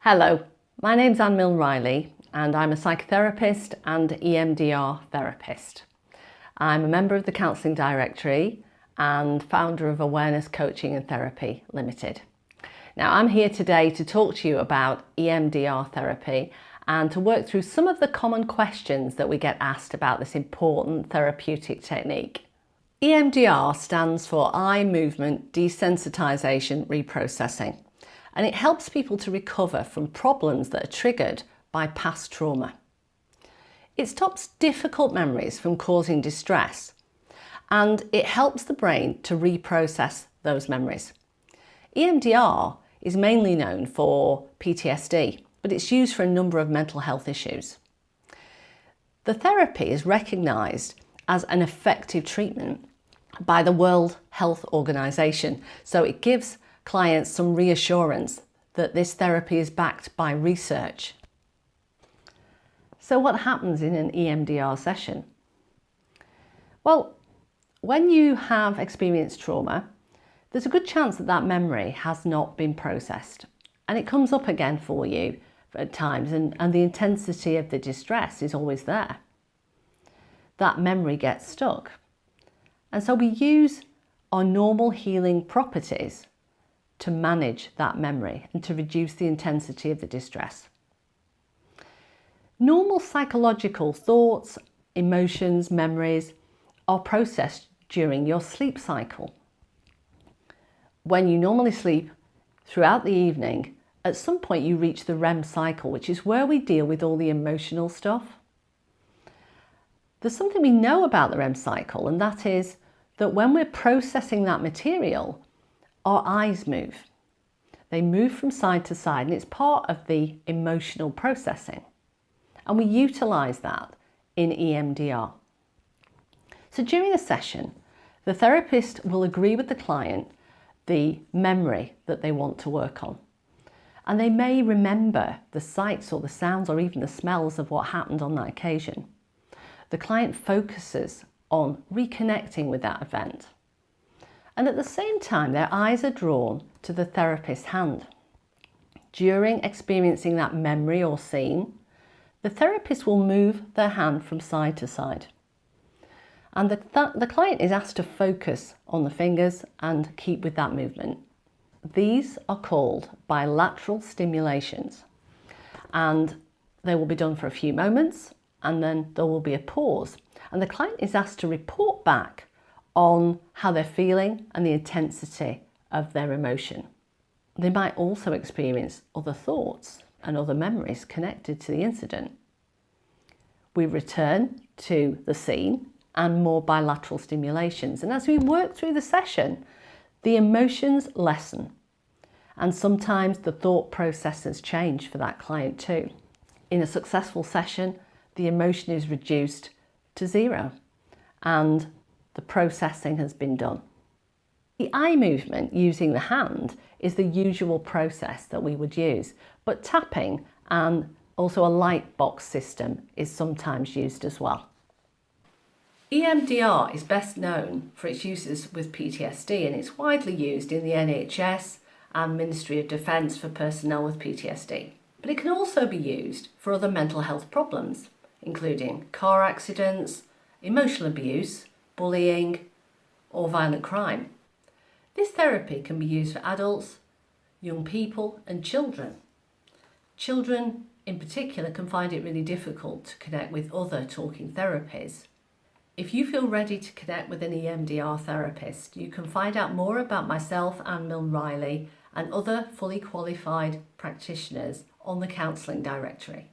Hello, my name's Millne-Riley and I'm a psychotherapist and EMDR therapist. I'm a member of the Counselling Directory and founder of Awareness Coaching and Therapy Limited. Now I'm here today to talk to you about EMDR therapy and to work through some of the common questions that we get asked about this important therapeutic technique. EMDR stands for Eye Movement Desensitisation Reprocessing, and it helps people to recover from problems that are triggered by past trauma. It stops difficult memories from causing distress, and it helps the brain to reprocess those memories. EMDR is mainly known for PTSD, but it's used for a number of mental health issues. The therapy is recognised as an effective treatment by the World Health Organization, so it gives clients some reassurance that this therapy is backed by research. So what happens in an EMDR session? Well, when you have experienced trauma, there's a good chance that that memory has not been processed, and it comes up again for you at times, and the intensity of the distress is always there. That memory gets stuck. And so we use our normal healing properties to manage that memory and to reduce the intensity of the distress. Normal psychological thoughts, emotions, memories are processed during your sleep cycle. When you normally sleep throughout the evening, at some point you reach the REM cycle, which is where we deal with all the emotional stuff. There's something we know about the REM cycle, and that is that when we're processing that material, our eyes move. They move from side to side, and it's part of the emotional processing. And we utilise that in EMDR. So during a session, the therapist will agree with the client the memory that they want to work on. And they may remember the sights or the sounds or even the smells of what happened on that occasion. The client focuses on reconnecting with that event. And at the same time, their eyes are drawn to the therapist's hand. During experiencing that memory or scene, the therapist will move their hand from side to side. And the client is asked to focus on the fingers and keep with that movement. These are called bilateral stimulations, and they will be done for a few moments, and then there will be a pause. And the client is asked to report back on how they're feeling and the intensity of their emotion. They might also experience other thoughts and other memories connected to the incident. We return to the scene and more bilateral stimulations. And as we work through the session, the emotions lessen. And sometimes the thought processes change for that client too. In a successful session, the emotion is reduced to zero and the processing has been done. The eye movement using the hand is the usual process that we would use, but tapping and also a light box system is sometimes used as well. EMDR is best known for its uses with PTSD, and it's widely used in the NHS and Ministry of Defence for personnel with PTSD. But it can also be used for other mental health problems, including car accidents, emotional abuse, bullying, or violent crime. This therapy can be used for adults, young people, and children. Children in particular can find it really difficult to connect with other talking therapies. If you feel ready to connect with an EMDR therapist, you can find out more about myself and Millne-Riley and other fully qualified practitioners on the Counselling Directory.